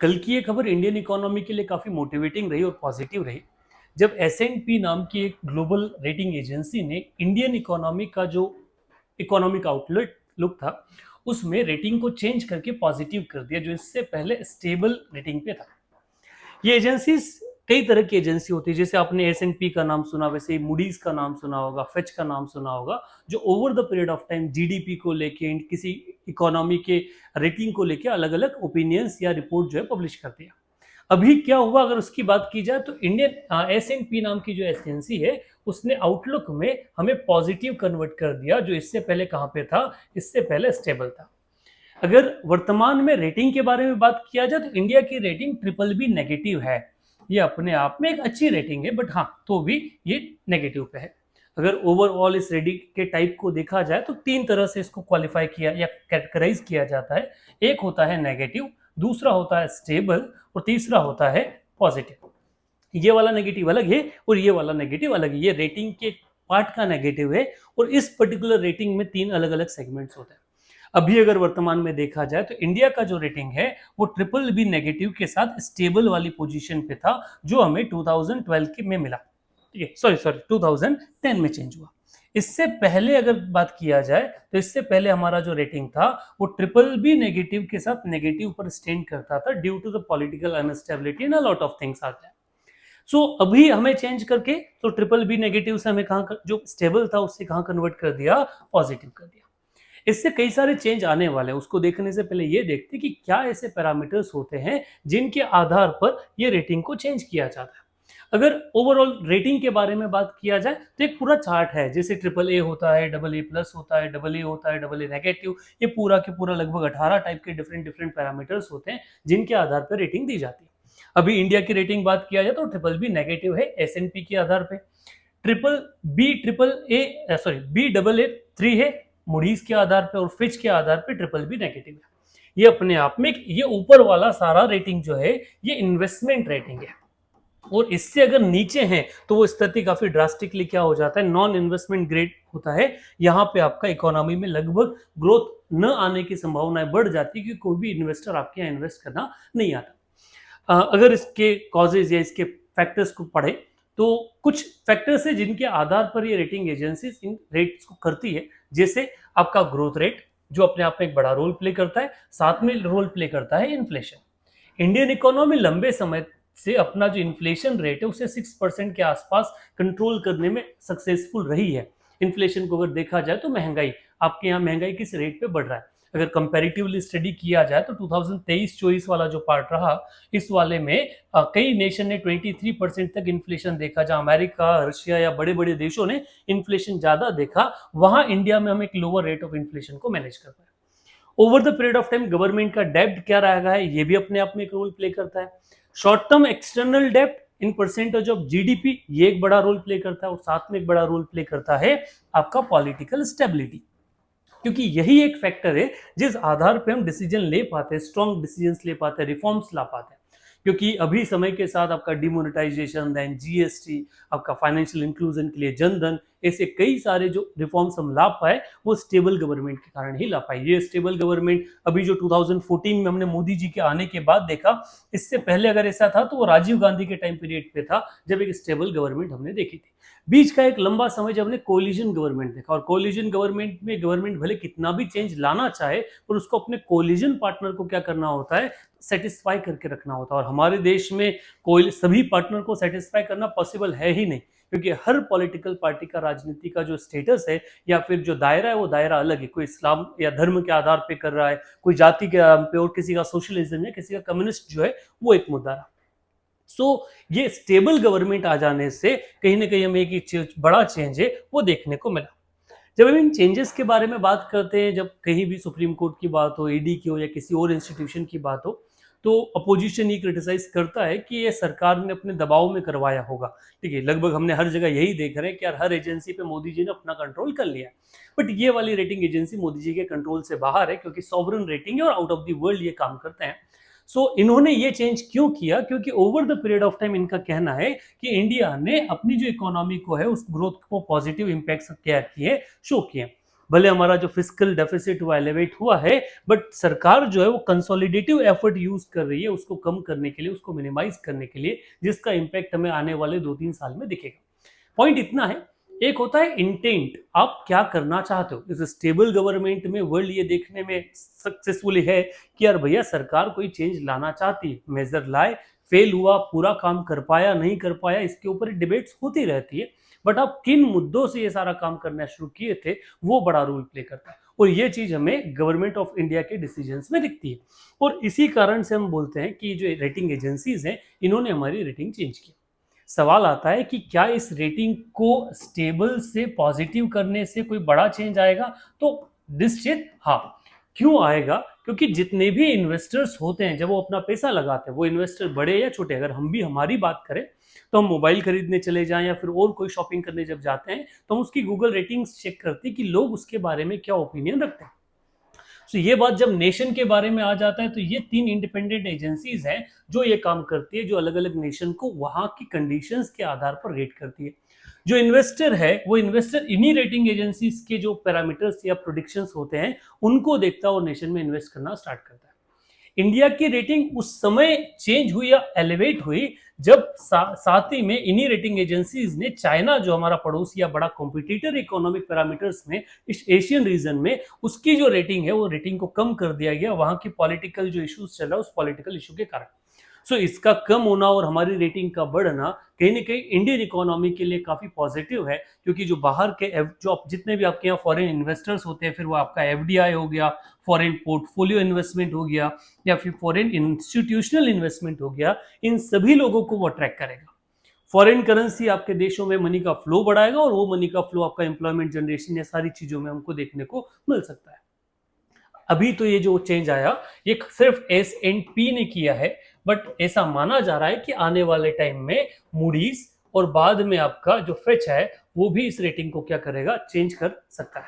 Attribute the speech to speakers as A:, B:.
A: कल की ये खबर इंडियन इकोनॉमी के लिए काफी मोटिवेटिंग रही और पॉजिटिव रही जब एस&पी नाम की एक ग्लोबल रेटिंग एजेंसी ने इंडियन इकोनॉमी का जो इकोनॉमिक आउटलुक लुक था उसमें रेटिंग को चेंज करके पॉजिटिव कर दिया, जो इससे पहले स्टेबल रेटिंग पे था। ये एजेंसी कई तरह की एजेंसी होती है, जैसे आपने एस&पी का नाम सुना, वैसे ही मूडीज का नाम सुना होगा, फेच का नाम सुना होगा, जो over the period of time GDP को लेके किसी इकोनॉमी के रेटिंग को लेके अलग अलग ओपिनियंस या रिपोर्ट जो है पब्लिश करती है। अभी क्या हुआ अगर उसकी बात की जाए तो इंडियन एस&पी नाम की जो एजेंसी है उसने आउटलुक में हमें पॉजिटिव कन्वर्ट कर दिया, जो इससे पहले कहां पे था, इससे पहले स्टेबल था। अगर वर्तमान में रेटिंग के बारे में बात किया जाए तो इंडिया की रेटिंग ट्रिपल बी नेगेटिव है। ये अपने आप में एक अच्छी रेटिंग है, बट हाँ तो भी ये नेगेटिव पे है। अगर ओवरऑल इस रेटिंग के टाइप को देखा जाए तो तीन तरह से इसको क्वालिफाई किया या कैटेगराइज किया जाता है। एक होता है नेगेटिव, दूसरा होता है स्टेबल और तीसरा होता है पॉजिटिव। ये वाला नेगेटिव अलग है और ये वाला नेगेटिव अलग है। ये रेटिंग के पार्ट का नेगेटिव है और इस पर्टिकुलर रेटिंग में तीन अलग अलग सेगमेंट्स होते हैं। अभी अगर वर्तमान में देखा जाए तो इंडिया का जो रेटिंग है वो ट्रिपल बी नेगेटिव के साथ स्टेबल वाली पोजीशन पे था, जो हमें 2012 के में मिला। ठीक है, सॉरी 2010 में चेंज हुआ। इससे पहले अगर बात किया जाए तो इससे पहले हमारा जो रेटिंग था वो ट्रिपल बी नेगेटिव के साथ नेगेटिव पर स्टैंड करता था, due to the political instability and a lot of things are there. So अभी हमें चेंज करके तो ट्रिपल बी नेगेटिव से हमें कहाँ, जो स्टेबल था उससे कहाँ कन्वर्ट कर दिया, पॉजिटिव कर दिया। इससे कई सारे चेंज आने वाले हैं, उसको देखने से पहले ये देखते कि क्या ऐसे पैरामीटर्स होते हैं जिनके आधार पर ये रेटिंग को चेंज किया जाता है। अगर ओवरऑल रेटिंग के बारे में बात किया जाए तो एक पूरा चार्ट है, जैसे ट्रिपल ए होता है, डबल ए प्लस होता है, डबल ए होता है, डबल ए नेगेटिव, ये पूरा के पूरा लगभग 18 टाइप के डिफरेंट डिफरेंट पैरामीटर्स होते हैं जिनके आधार पर रेटिंग दी जाती है। अभी इंडिया की रेटिंग बात किया जाए तो ट्रिपल बी नेगेटिव है एस&पी के आधार पे, triple A sorry B double A 3 है मूडीज के आधार पे, और फिच के आधार पे ट्रिपल बी नेगेटिव है। ये अपने आप में ये ऊपर वाला सारा रेटिंग जो है ये इन्वेस्टमेंट रेटिंग है, और इससे अगर नीचे हैं तो वो स्थिति काफी ड्रास्टिकली क्या हो जाता है, नॉन इन्वेस्टमेंट ग्रेड होता है। यहाँ पे आपका इकोनॉमी में लगभग ग्रोथ न आने की संभावनाएं बढ़ जाती है, क्योंकि कोई भी इन्वेस्टर आपके यहाँ इन्वेस्ट करना नहीं आता। अगर इसके कॉजेज या इसके फैक्टर्स को पढ़े तो कुछ फैक्टर्स है जिनके आधार पर ये रेटिंग एजेंसी इन रेट्स को करती है, जैसे आपका ग्रोथ रेट जो अपने आप में एक बड़ा रोल प्ले करता है, साथ में रोल प्ले करता है इन्फ्लेशन। इंडियन इकोनॉमी लंबे समय से अपना जो इन्फ्लेशन रेट है उसे 6% के आसपास कंट्रोल करने में सक्सेसफुल रही है। इन्फ्लेशन को अगर देखा जाए तो महंगाई, आपके यहाँ महंगाई किस रेट पे बढ़ रहा है, अगर कंपैरेटिवली स्टडी किया जाए तो 2023-24 वाला जो पार्ट रहा, इस वाले में कई नेशन ने 23% तक इन्फ्लेशन देखा। जहां अमेरिका, रशिया या बड़े बड़े देशों ने इन्फ्लेशन ज्यादा देखा, वहां इंडिया में हम एक लोअर रेट ऑफ इन्फ्लेशन को मैनेज कर पाए। Over the period of time government का डेब्ट क्या रहा है, ये भी अपने आप में एक रोल प्ले करता है। शॉर्ट टर्म एक्सटर्नल डेब्ट इन परसेंटेज ऑफ जीडीपी, ये एक बड़ा रोल प्ले करता है, और साथ में एक बड़ा रोल प्ले करता है आपका पॉलिटिकल स्टेबिलिटी, क्योंकि यही एक फैक्टर है जिस आधार पे हम डिसीजन ले पाते हैं, स्ट्रॉन्ग डिसीजंस ले पाते हैं, रिफॉर्म्स ला पाते हैं। क्योंकि अभी समय के साथ आपका डिमोनेटाइजेशन, देन जीएसटी, आपका फाइनेंशियल इंक्लूजन के लिए जनधन, ऐसे कई सारे जो रिफॉर्म्स हम ला पाए वो स्टेबल गवर्नमेंट के कारण ही ला पाए। ये स्टेबल गवर्नमेंट अभी जो 2014 में हमने मोदी जी के आने के बाद देखा, इससे पहले अगर ऐसा था तो वो राजीव गांधी के टाइम पीरियड पे था जब एक स्टेबल गवर्नमेंट हमने देखी थी। बीच का एक लंबा समय जब हमने कोलिजन गवर्नमेंट देखा, और कोलिजन गवर्नमेंट में गवर्नमेंट भले कितना भी चेंज लाना चाहे पर उसको अपने कोलिजन पार्टनर को क्या करना होता है, सेटिस्फाई करके रखना होता है। और हमारे देश में कोई सभी पार्टनर को सेटिस्फाई करना पॉसिबल है ही नहीं, क्योंकि हर पॉलिटिकल पार्टी का राजनीति का जो स्टेटस है या फिर जो दायरा है वो दायरा अलग है। कोई इस्लाम या धर्म के आधार पे कर रहा है, कोई जाति के आधार पे, और किसी का सोशलिज्म है, किसी का कम्युनिस्ट जो है वो एक मुद्दा रहा। सो ये स्टेबल गवर्नमेंट आ जाने से कहीं ना कहीं हमें एक बड़ा चेंज है वो देखने को मिला। जब हम इन चेंजेस के बारे में बात करते हैं, जब कहीं भी सुप्रीम कोर्ट की बात हो, ईडी की हो या किसी और इंस्टीट्यूशन की बात हो, तो अपोजिशन ये क्रिटिसाइज करता है कि ये सरकार ने अपने दबाव में करवाया होगा। ठीक है, लगभग हमने हर जगह यही देख रहे हैं कि यार हर एजेंसी पे मोदी जी ने अपना कंट्रोल कर लिया है, बट ये वाली रेटिंग एजेंसी मोदी जी के कंट्रोल से बाहर है, क्योंकि सॉवरन रेटिंग है और आउट ऑफ द वर्ल्ड ये काम करते हैं। इन्होंने ये चेंज क्यों किया, क्योंकि over the period of time इनका कहना है कि इंडिया ने अपनी जो इकोनॉमी को है उस ग्रोथ को पॉजिटिव इंपैक्ट क्या किए, शो किए। भले हमारा जो फिस्कल डेफिसिट हुआ एलिवेट हुआ है, बट सरकार जो है वो कंसोलिडेटिव एफर्ट यूज कर रही है उसको कम करने के लिए, उसको मिनिमाइज करने के लिए, जिसका इंपैक्ट हमें आने वाले 2-3 साल में दिखेगा। पॉइंट इतना है, एक होता है इंटेंट, आप क्या करना चाहते हो। इस स्टेबल गवर्नमेंट में वर्ल्ड ये देखने में सक्सेसफुली है कि यार भैया सरकार कोई चेंज लाना चाहती है, मेजर लाए, फेल हुआ, पूरा काम कर पाया नहीं कर पाया, इसके ऊपर डिबेट्स होती रहती है, बट आप किन मुद्दों से ये सारा काम करना शुरू किए थे वो बड़ा रोल प्ले करता है, और ये चीज हमें गवर्नमेंट ऑफ इंडिया के डिसीजंस में दिखती है। और इसी कारण से हम बोलते हैं कि जो रेटिंग एजेंसीज हैं इन्होंने हमारी रेटिंग चेंज की। सवाल आता है कि क्या इस रेटिंग को स्टेबल से पॉजिटिव करने से कोई बड़ा चेंज आएगा, तो निश्चित हाँ। क्यों आएगा? क्योंकि जितने भी इन्वेस्टर्स होते हैं जब वो अपना पैसा लगाते हैं, वो इन्वेस्टर बड़े या छोटे, अगर हम भी हमारी बात करें तो हम मोबाइल खरीदने चले जाएं या फिर और कोई शॉपिंग करने जब जाते हैं तो हम उसकी गूगल रेटिंग्स चेक करते हैं कि लोग उसके बारे में क्या ओपिनियन रखते हैं। तो ये बात जब नेशन के बारे में आ जाता है तो ये 3 इंडिपेंडेंट एजेंसीज हैं जो ये काम करती है, जो अलग अलग नेशन को वहां की कंडीशंस के आधार पर रेट करती है। जो इन्वेस्टर है वो इन्वेस्टर इन्हीं रेटिंग एजेंसीज के जो पैरामीटर्स या प्रोडिक्शंस होते हैं उनको देखता है और नेशन में इन्वेस्ट करना स्टार्ट करता है। इंडिया की रेटिंग उस समय चेंज हुई या एलिवेट हुई जब साथ ही में इन्हीं रेटिंग एजेंसीज ने चाइना, जो हमारा पड़ोसी या बड़ा कॉम्पिटिटर इकोनॉमिक पैरामीटर्स में इस एशियन रीजन में, उसकी जो रेटिंग है वो रेटिंग को कम कर दिया गया वहां की पॉलिटिकल जो इश्यूज चल रहा है उस पॉलिटिकल इशू के कारण। सो इसका कम होना और हमारी रेटिंग का बढ़ना कहीं ना कहीं इंडियन इकोनॉमी के लिए काफी पॉजिटिव है, क्योंकि जो बाहर के जो जितने भी आपके यहाँ फॉरेन इन्वेस्टर्स होते हैं, फिर वो आपका एफडीआई हो गया, फॉरेन पोर्टफोलियो इन्वेस्टमेंट हो गया, या फिर फॉरेन इंस्टीट्यूशनल इन्वेस्टमेंट हो गया, इन सभी लोगों को वो अट्रैक्ट करेगा। फॉरेन करेंसी आपके देशों में मनी का फ्लो बढ़ाएगा और वो मनी का फ्लो आपका एम्प्लॉयमेंट जनरेशन या सारी चीजों में हमको देखने को मिल सकता है। अभी तो ये जो चेंज आया ये सिर्फ S&P ने किया है, बट ऐसा माना जा रहा है कि आने वाले टाइम में मूडीज और बाद में आपका जो फिच है वो भी इस रेटिंग को क्या करेगा, चेंज कर सकता है।